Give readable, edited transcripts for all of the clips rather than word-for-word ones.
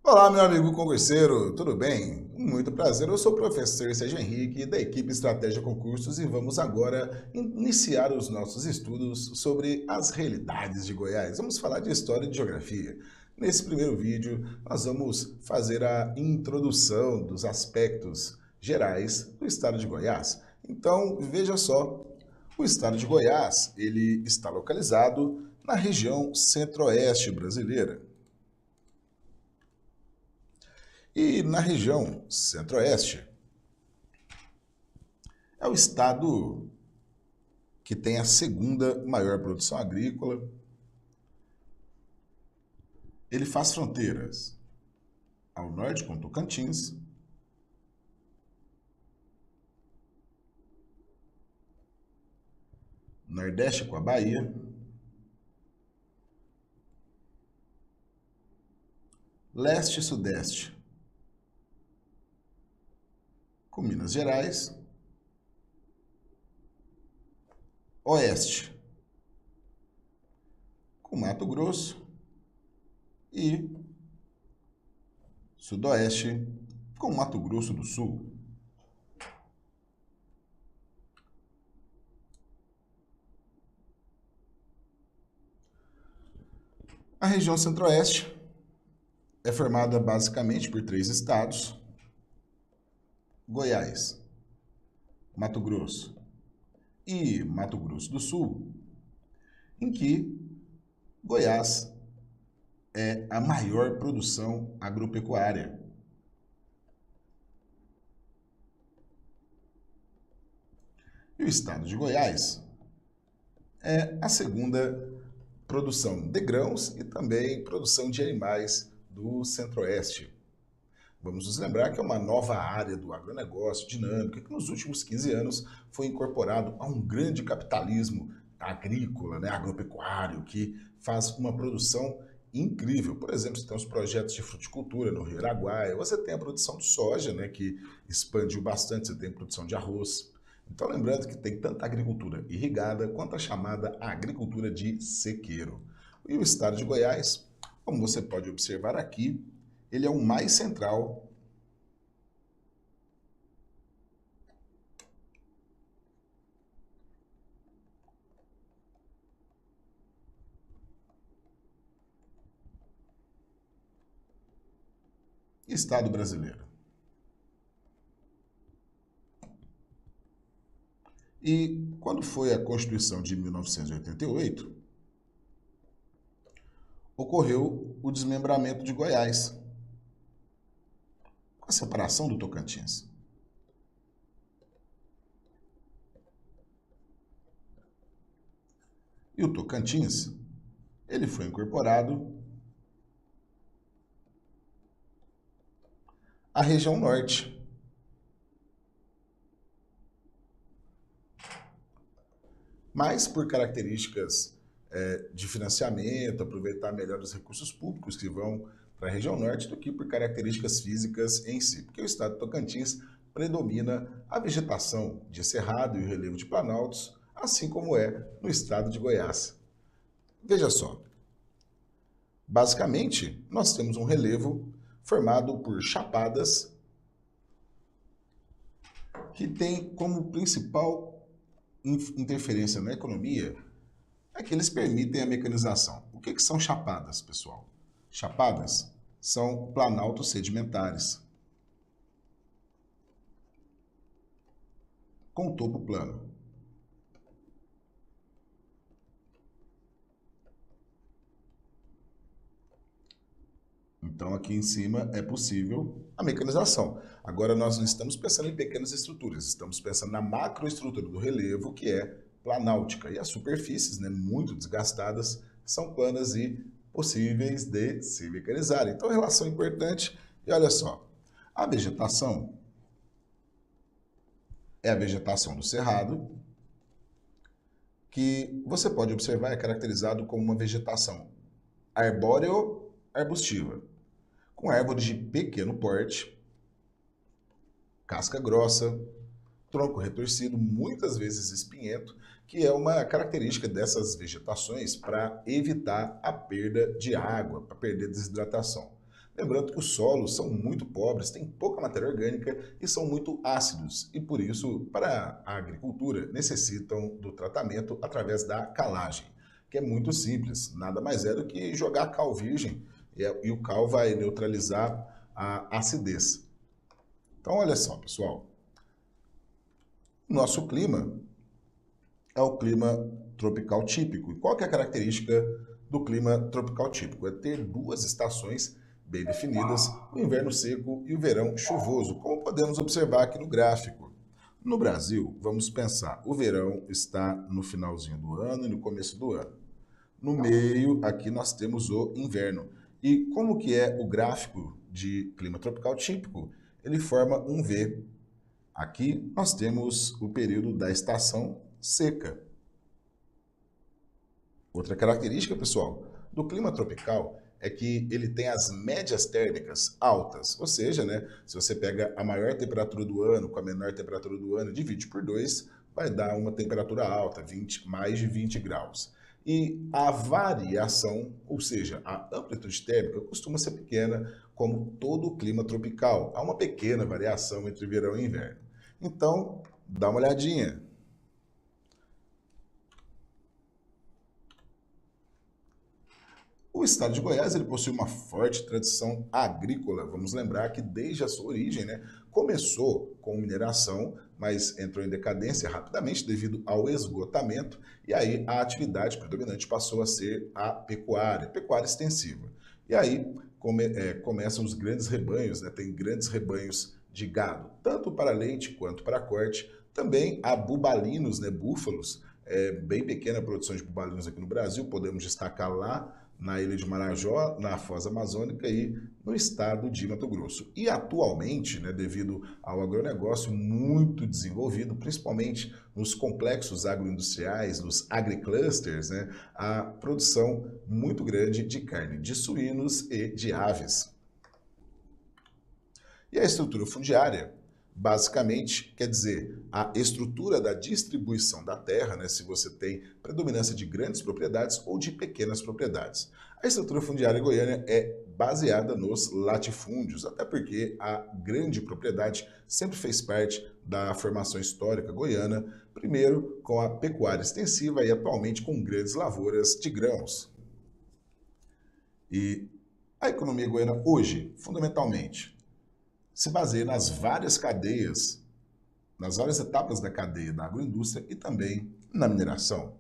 Olá, meu amigo concurseiro, tudo bem? Muito prazer, eu sou o professor Sérgio Henrique, da equipe Estratégia Concursos, e vamos agora iniciar os nossos estudos sobre as realidades de Goiás. Vamos falar de história e de geografia. Nesse primeiro vídeo, nós vamos fazer a introdução dos aspectos gerais do estado de Goiás. Então, veja só, o estado de Goiás, ele está localizado na região centro-oeste brasileira. E na região centro-oeste, é o estado que tem a segunda maior produção agrícola. Ele faz fronteiras ao norte com Tocantins, nordeste com a Bahia, leste e sudeste com Minas Gerais, oeste com Mato Grosso e sudoeste com Mato Grosso do Sul. A região centro-oeste é formada basicamente por três estados: Goiás, Mato Grosso e Mato Grosso do Sul, em que Goiás é a maior produção agropecuária. E o estado de Goiás é a segunda produção de grãos e também produção de animais do Centro-Oeste. Vamos nos lembrar que é uma nova área do agronegócio dinâmica que nos últimos 15 anos foi incorporado a um grande capitalismo agrícola, agropecuário, que faz uma produção incrível. Por exemplo, você tem os projetos de fruticultura no Rio Araguaia, você tem a produção de soja, que expandiu bastante, você tem a produção de arroz. Então, lembrando que tem tanto a agricultura irrigada quanto a chamada agricultura de sequeiro. E o estado de Goiás, como você pode observar aqui, ele é o mais central. Estado brasileiro. E quando foi a Constituição de 1988, ocorreu o desmembramento de Goiás, com a separação do Tocantins. E o Tocantins, ele foi incorporado à região norte. Mas por características de financiamento, aproveitar melhor os recursos públicos que vão para a região norte do que por características físicas em si. Porque o estado de Tocantins predomina a vegetação de cerrado e o relevo de planaltos, assim como é no estado de Goiás. Veja só, basicamente nós temos um relevo formado por chapadas que tem como principal interferência na economia é que eles permitem a mecanização. O que são chapadas, pessoal? Chapadas são planaltos sedimentares com topo plano. Então, aqui em cima é possível a mecanização. Agora, nós não estamos pensando em pequenas estruturas, estamos pensando na macroestrutura do relevo, que é planáltica. E as superfícies, muito desgastadas, são planas e possíveis de se mecanizar. Então, relação importante. E olha só, a vegetação é a vegetação do cerrado, que você pode observar é caracterizado como uma vegetação arbóreo-arbustiva, com árvores de pequeno porte, casca grossa, tronco retorcido, muitas vezes espinhento, que é uma característica dessas vegetações para evitar a perda de água, para perder desidratação. Lembrando que os solos são muito pobres, têm pouca matéria orgânica e são muito ácidos, e por isso, para a agricultura, necessitam do tratamento através da calagem, que é muito simples, nada mais é do que jogar cal virgem e o cal vai neutralizar a acidez. Então, olha só, pessoal, o nosso clima é o clima tropical típico. E qual que é a característica do clima tropical típico? É ter duas estações bem definidas, o inverno seco e o verão chuvoso, como podemos observar aqui no gráfico. No Brasil, vamos pensar, o verão está no finalzinho do ano e no começo do ano. No meio, aqui nós temos o inverno. E como que é o gráfico de clima tropical típico? Ele forma um V. Aqui nós temos o período da estação seca. Outra característica, pessoal, do clima tropical é que ele tem as médias térmicas altas, ou seja, né, se você pega a maior temperatura do ano com a menor temperatura do ano, divide por 2, vai dar uma temperatura alta, mais de 20 graus. E a variação, ou seja, a amplitude térmica, costuma ser pequena, como todo o clima tropical. Há uma pequena variação entre verão e inverno. Então, dá uma olhadinha. O estado de Goiás ele possui uma forte tradição agrícola. Vamos lembrar que desde a sua origem, né, começou com mineração, mas entrou em decadência rapidamente devido ao esgotamento, e aí a atividade predominante passou a ser a pecuária extensiva. E aí começam os grandes rebanhos, né, tem grandes rebanhos de gado, tanto para leite quanto para corte. Também há bubalinos, né, búfalos, bem pequena a produção de bubalinos aqui no Brasil, podemos destacar lá na ilha de Marajó, na Foz Amazônica e no estado de Mato Grosso. E atualmente, né, devido ao agronegócio muito desenvolvido, principalmente nos complexos agroindustriais, nos agriclusters, né, a produção muito grande de carne de suínos e de aves. E a estrutura fundiária, basicamente, quer dizer, a estrutura da distribuição da terra, né, se você tem predominância de grandes propriedades ou de pequenas propriedades. A estrutura fundiária goiana é baseada nos latifúndios, até porque a grande propriedade sempre fez parte da formação histórica goiana, primeiro com a pecuária extensiva e atualmente com grandes lavouras de grãos. E a economia goiana hoje, fundamentalmente, se baseia nas várias cadeias, nas várias etapas da cadeia da agroindústria e também na mineração.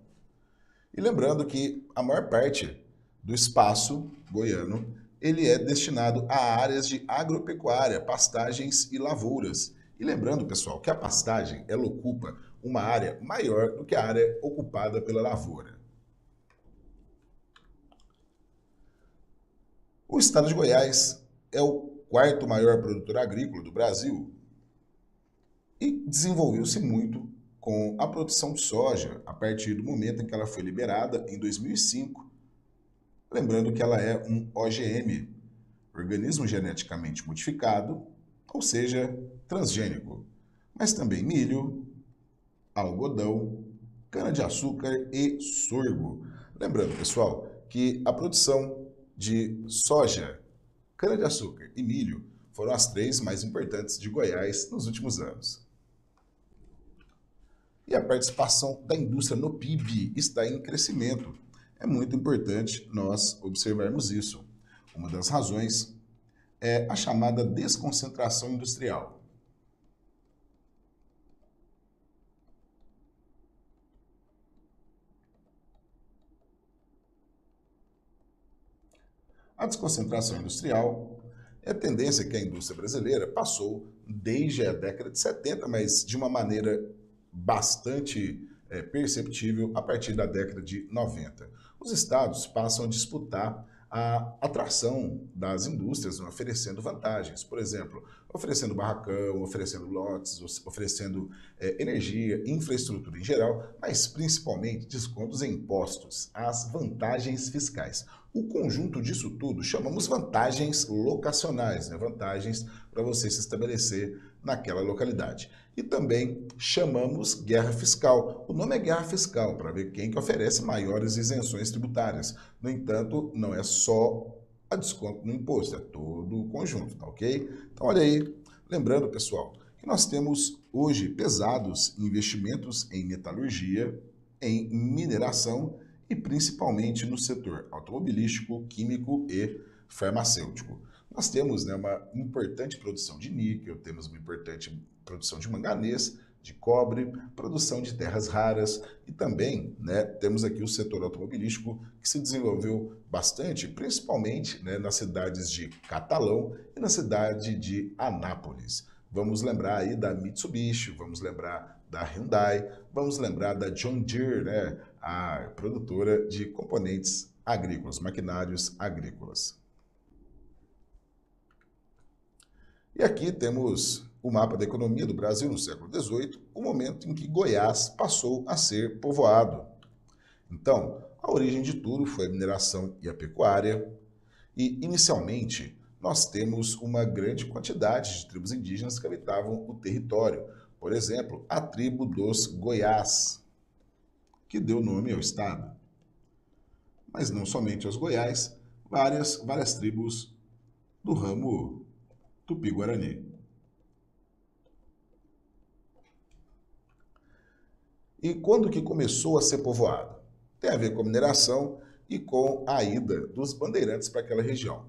E lembrando que a maior parte do espaço goiano, ele é destinado a áreas de agropecuária, pastagens e lavouras. E lembrando, pessoal, que a pastagem, ela ocupa uma área maior do que a área ocupada pela lavoura. O estado de Goiás é o quarto maior produtor agrícola do Brasil e desenvolveu-se muito com a produção de soja a partir do momento em que ela foi liberada em 2005. Lembrando que ela é um OGM, organismo geneticamente modificado, ou seja, transgênico, mas também milho, algodão, cana-de-açúcar e sorgo. Lembrando, pessoal, que a produção de soja, cana-de-açúcar e milho foram as três mais importantes de Goiás nos últimos anos. E a participação da indústria no PIB está em crescimento. É muito importante nós observarmos isso. Uma das razões é a chamada desconcentração industrial. A desconcentração industrial é a tendência que a indústria brasileira passou desde a década de 70, mas de uma maneira bastante perceptível a partir da década de 90. Os estados passam a disputar a atração das indústrias, oferecendo vantagens. Por exemplo, oferecendo barracão, oferecendo lotes, oferecendo energia, infraestrutura em geral, mas principalmente descontos em impostos, as vantagens fiscais. O conjunto disso tudo chamamos vantagens locacionais, né? Vantagens para você se estabelecer naquela localidade. E também chamamos guerra fiscal. O nome é guerra fiscal, para ver quem que oferece maiores isenções tributárias. No entanto, não é só a desconto no imposto, é todo o conjunto, tá ok? Então, olha aí, lembrando, pessoal, que nós temos hoje pesados investimentos em metalurgia, em mineração e principalmente no setor automobilístico, químico e farmacêutico. Nós temos, né, uma importante produção de níquel, temos uma importante produção de manganês, de cobre, produção de terras raras e também, né, temos aqui o setor automobilístico que se desenvolveu bastante, principalmente, né, nas cidades de Catalão e na cidade de Anápolis. Vamos lembrar aí da Mitsubishi, vamos lembrar da Hyundai, vamos lembrar da John Deere, né, a produtora de componentes agrícolas, maquinários agrícolas. E aqui temos o mapa da economia do Brasil no século XVIII, o momento em que Goiás passou a ser povoado. Então, a origem de tudo foi a mineração e a pecuária, e inicialmente nós temos uma grande quantidade de tribos indígenas que habitavam o território. Por exemplo, a tribo dos Goiás, que deu nome ao estado. Mas não somente os Goiás, várias tribos do ramo Tupi-Guarani. E quando que começou a ser povoado? Tem a ver com a mineração e com a ida dos bandeirantes para aquela região.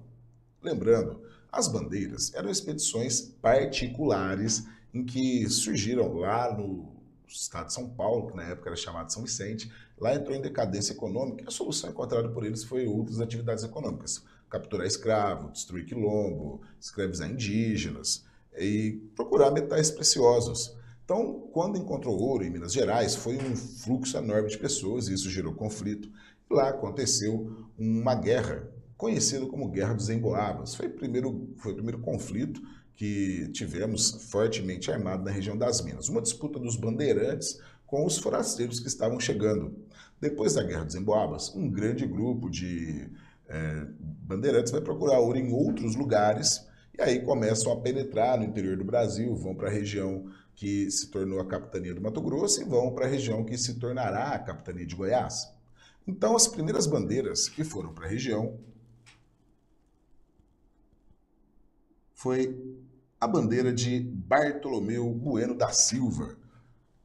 Lembrando, as bandeiras eram expedições particulares em que surgiram lá no estado de São Paulo, que na época era chamado São Vicente. Lá entrou em decadência econômica e a solução encontrada por eles foi outras atividades econômicas. Capturar escravo, destruir quilombo, escravizar indígenas e procurar metais preciosos. Então, quando encontrou ouro em Minas Gerais, foi um fluxo enorme de pessoas e isso gerou conflito. E lá aconteceu uma guerra, conhecida como Guerra dos Emboabas. Foi o primeiro conflito que tivemos fortemente armado na região das Minas. Uma disputa dos bandeirantes com os forasteiros que estavam chegando. Depois da Guerra dos Emboabas, um grande grupo de bandeirantes vai procurar ouro em outros lugares e aí começam a penetrar no interior do Brasil, vão para a região que se tornou a capitania do Mato Grosso e vão para a região que se tornará a capitania de Goiás. Então, as primeiras bandeiras que foram para a região foi a bandeira de Bartolomeu Bueno da Silva,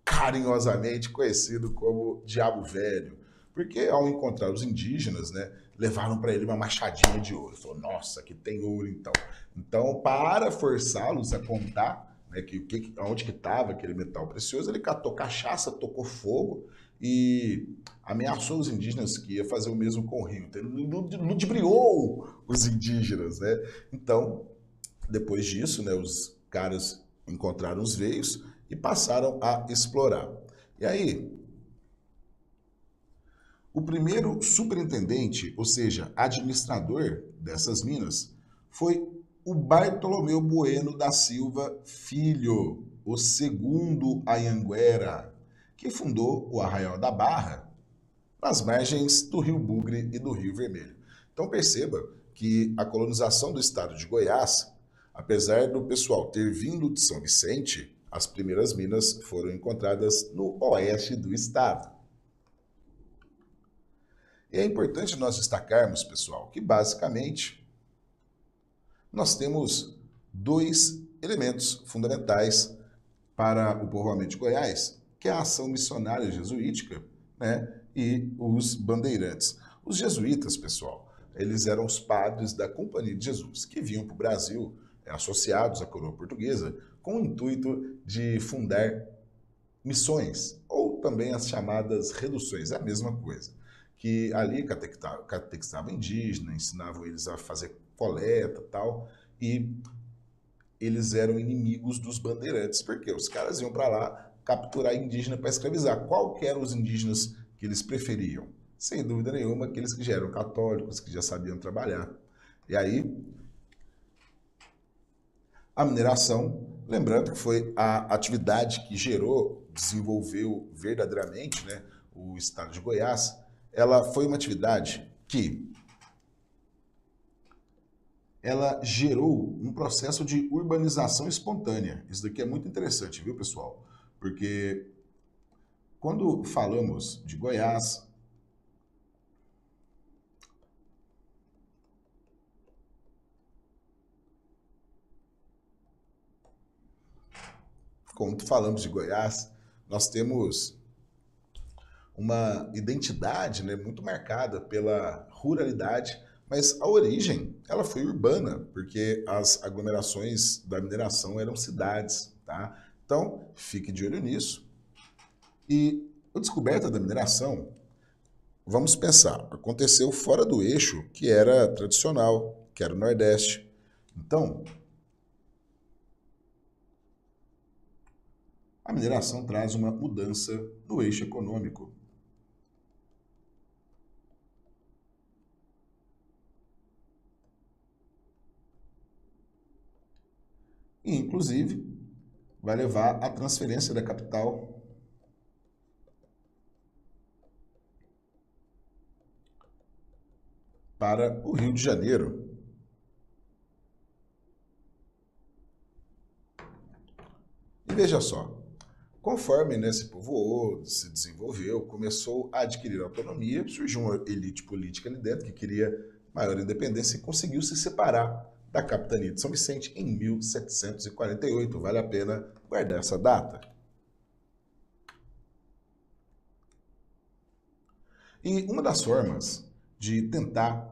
carinhosamente conhecido como Diabo Velho, porque ao encontrar os indígenas, né, levaram para ele uma machadinha de ouro. Ele falou, nossa, aqui tem ouro então. Então, para forçá-los a contar, né, onde que estava aquele metal precioso, ele catou cachaça, tocou fogo e ameaçou os indígenas que ia fazer o mesmo com o rio. Então, ele ludibriou os indígenas, né? Então, depois disso, né, os caras encontraram os veios e passaram a explorar. E aí, o primeiro superintendente, ou seja, administrador dessas minas, foi o Bartolomeu Bueno da Silva Filho, o segundo Anhanguera, que fundou o Arraial da Barra, nas margens do Rio Bugre e do Rio Vermelho. Então perceba que a colonização do estado de Goiás, apesar do pessoal ter vindo de São Vicente, as primeiras minas foram encontradas no oeste do estado. E é importante nós destacarmos, pessoal, que basicamente nós temos dois elementos fundamentais para o povoamento de Goiás, que é a ação missionária jesuítica, né, e os bandeirantes. Os jesuítas, pessoal, eles eram os padres da Companhia de Jesus, que vinham para o Brasil associados à coroa portuguesa com o intuito de fundar missões, ou também as chamadas reduções, é a mesma coisa, que ali catequizavam indígenas, ensinavam eles a fazer coleta e tal, e eles eram inimigos dos bandeirantes, porque os caras iam para lá capturar indígena para escravizar. Qual que eram os indígenas que eles preferiam? Sem dúvida nenhuma, aqueles que já eram católicos, que já sabiam trabalhar. E aí, a mineração, lembrando que foi a atividade que desenvolveu verdadeiramente, né, o estado de Goiás, ela foi uma atividade que ela gerou um processo de urbanização espontânea. Isso daqui é muito interessante, viu, pessoal? Porque quando falamos de Goiás, Quando falamos de Goiás, nós temos uma identidade, né, muito marcada pela ruralidade, mas a origem ela foi urbana, porque as aglomerações da mineração eram cidades, tá? Então, fique de olho nisso. E a descoberta da mineração, vamos pensar, aconteceu fora do eixo que era tradicional, que era o Nordeste. Então, a mineração traz uma mudança no eixo econômico. E, inclusive, vai levar à transferência da capital para o Rio de Janeiro. E veja só, conforme, né, se povoou, se desenvolveu, começou a adquirir autonomia, surgiu uma elite política ali dentro que queria maior independência e conseguiu se separar da capitania de São Vicente em 1748. Vale a pena guardar essa data. E uma das formas de tentar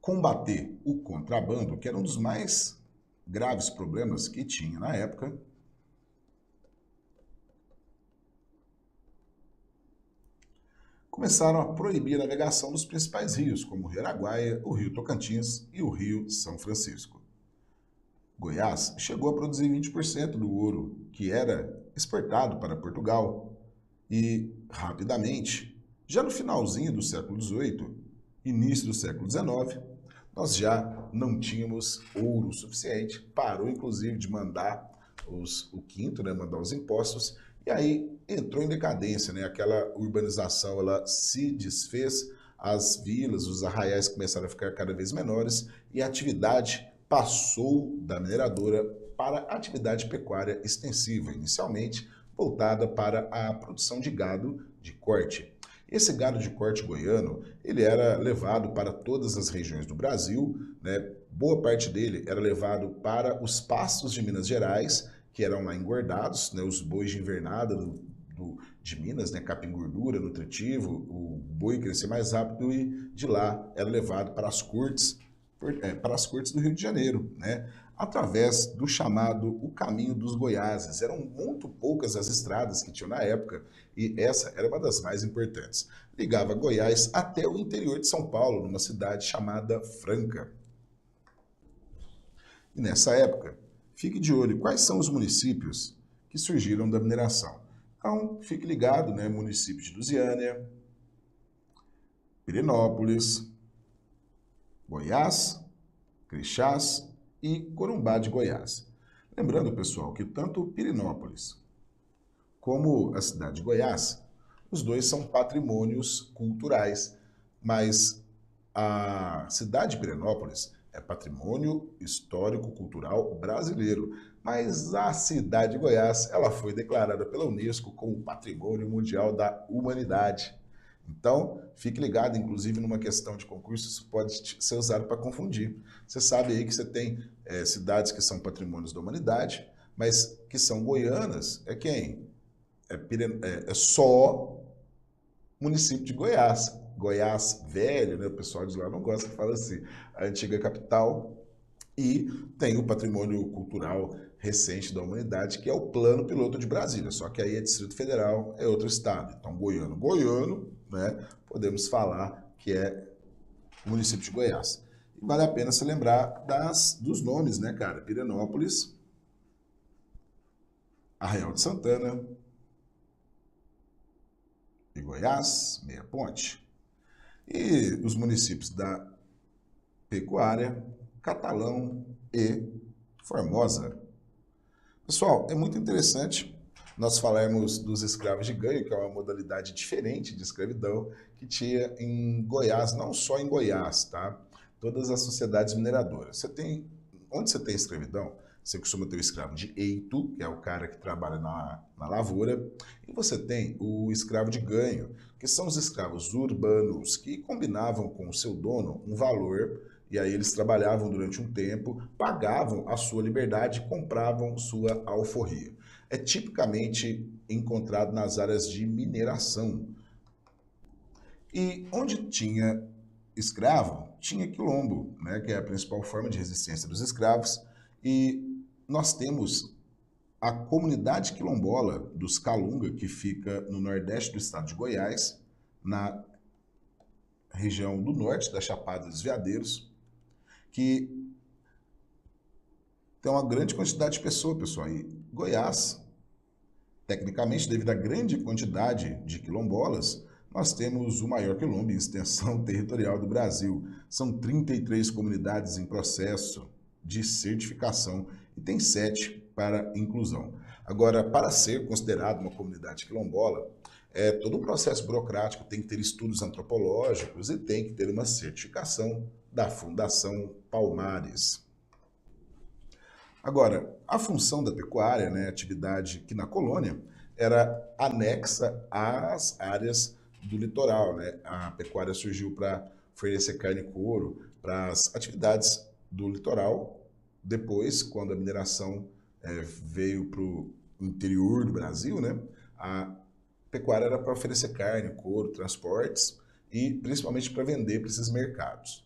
combater o contrabando, que era um dos mais graves problemas que tinha na época, começaram a proibir a navegação dos principais rios, como o Rio Araguaia, o Rio Tocantins e o Rio São Francisco. Goiás chegou a produzir 20% do ouro que era exportado para Portugal e, rapidamente, já no finalzinho do século XVIII, início do século XIX, nós já não tínhamos ouro suficiente, parou inclusive de mandar o quinto, né, mandar os impostos, e aí entrou em decadência, né? Aquela urbanização ela se desfez, as vilas, os arraiais começaram a ficar cada vez menores e a atividade passou da mineradora para a atividade pecuária extensiva, inicialmente voltada para a produção de gado de corte. Esse gado de corte goiano, ele era levado para todas as regiões do Brasil, né? Boa parte dele era levado para os pastos de Minas Gerais, que eram lá engordados, né? Os bois de invernada de Minas, né? Capim gordura, nutritivo, o boi crescia mais rápido e de lá era levado para as cortes do Rio de Janeiro, né? Através do chamado o Caminho dos Goiáses. Eram muito poucas as estradas que tinham na época e essa era uma das mais importantes. Ligava Goiás até o interior de São Paulo, numa cidade chamada Franca. E nessa época, fique de olho quais são os municípios que surgiram da mineração. Então, fique ligado, né? Município de Lusiânia, Pirenópolis, Goiás, Crixás e Corumbá de Goiás. Lembrando, pessoal, que tanto Pirenópolis como a cidade de Goiás, os dois são patrimônios culturais, mas a cidade de Pirenópolis é patrimônio histórico-cultural brasileiro, mas a cidade de Goiás ela foi declarada pela Unesco como Patrimônio Mundial da Humanidade. Então, fique ligado, inclusive numa questão de concurso, isso pode ser usado para confundir. Você sabe aí que você tem cidades que são patrimônios da humanidade, mas que são goianas, é quem? É só município de Goiás. Goiás velho, né? O pessoal de lá não gosta que fala assim, a antiga capital, e tem o patrimônio cultural recente da humanidade, que é o Plano Piloto de Brasília, só que aí é Distrito Federal, é outro estado. Então, goiano, né? Podemos falar que é o município de Goiás. E vale a pena se lembrar dos nomes, né, cara? Pirenópolis, Arraial de Santana e Goiás, Meia Ponte. E os municípios da Pecuária, Catalão e Formosa. Pessoal, é muito interessante nós falarmos dos escravos de ganho, que é uma modalidade diferente de escravidão que tinha em Goiás, não só em Goiás, tá? Todas as sociedades mineradoras. Onde você tem escravidão, você costuma ter o escravo de eito, que é o cara que trabalha na lavoura, e você tem o escravo de ganho, que são os escravos urbanos, que combinavam com o seu dono um valor, e aí eles trabalhavam durante um tempo, pagavam a sua liberdade e compravam sua alforria. é tipicamente encontrado nas áreas de mineração. E onde tinha escravo, tinha quilombo, né, que é a principal forma de resistência dos escravos. E nós temos a comunidade quilombola dos Calunga, que fica no nordeste do estado de Goiás, na região do norte da Chapada dos Veadeiros, que tem uma grande quantidade de pessoas, pessoal. E Goiás, tecnicamente, devido à grande quantidade de quilombolas, nós temos o maior quilombo em extensão territorial do Brasil. São 33 comunidades em processo de certificação e tem 7 para inclusão. Agora, para ser considerado uma comunidade quilombola, todo o processo burocrático tem que ter estudos antropológicos e tem que ter uma certificação da Fundação Palmares. Agora, a função da pecuária, né, atividade que na colônia era anexa às áreas do litoral, né? A pecuária surgiu para fornecer carne e couro para as atividades do litoral. Depois, quando a mineração veio para o interior do Brasil, né, a pecuária era para oferecer carne, couro, transportes e principalmente para vender para esses mercados.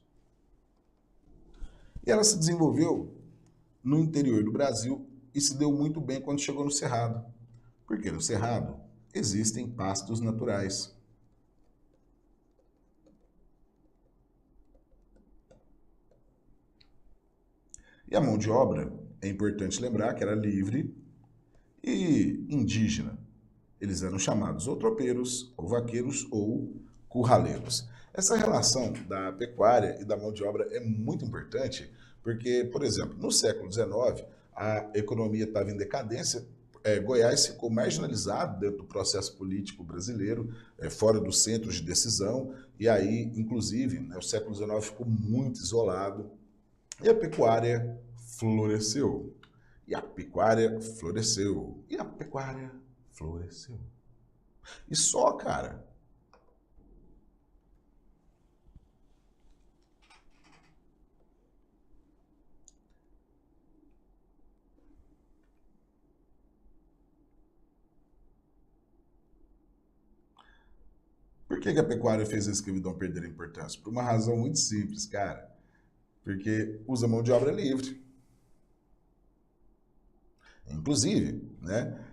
E ela se desenvolveu no interior do Brasil e se deu muito bem quando chegou no Cerrado. Porque no Cerrado existem pastos naturais. E a mão de obra, é importante lembrar que era livre e indígena. Eles eram chamados ou tropeiros, ou vaqueiros, ou curraleiros. Essa relação da pecuária e da mão de obra é muito importante, porque, por exemplo, no século XIX, a economia estava em decadência, Goiás ficou marginalizado dentro do processo político brasileiro, fora dos centros de decisão, e aí, inclusive, né, o século XIX ficou muito isolado, e a pecuária floresceu. E a pecuária floresceu. E a pecuária floresceu. E só, cara. Por que a pecuária fez a escravidão perder a importância? Por uma razão muito simples, cara. Porque usa mão de obra livre. Inclusive, né,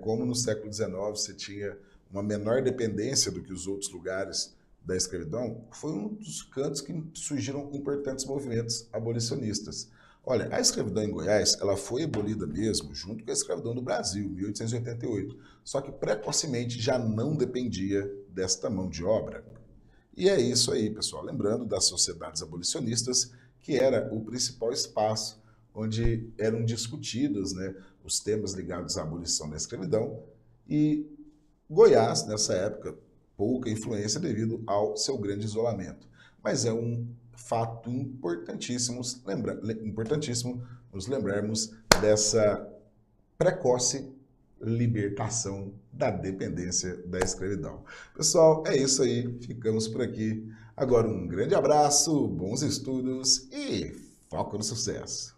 como no século XIX você tinha uma menor dependência do que os outros lugares da escravidão, foi um dos cantos que surgiram importantes movimentos abolicionistas. Olha, a escravidão em Goiás, ela foi abolida mesmo, junto com a escravidão do Brasil, em 1888, só que precocemente já não dependia desta mão de obra. E é isso aí, pessoal. Lembrando das sociedades abolicionistas, que era o principal espaço onde eram discutidos, né, os temas ligados à abolição da escravidão, e Goiás, nessa época, pouca influência devido ao seu grande isolamento. Mas é um fato importantíssimo nos lembrarmos dessa precoce libertação da dependência da escravidão. Pessoal, é isso aí, ficamos por aqui. Agora um grande abraço, bons estudos e foco no sucesso!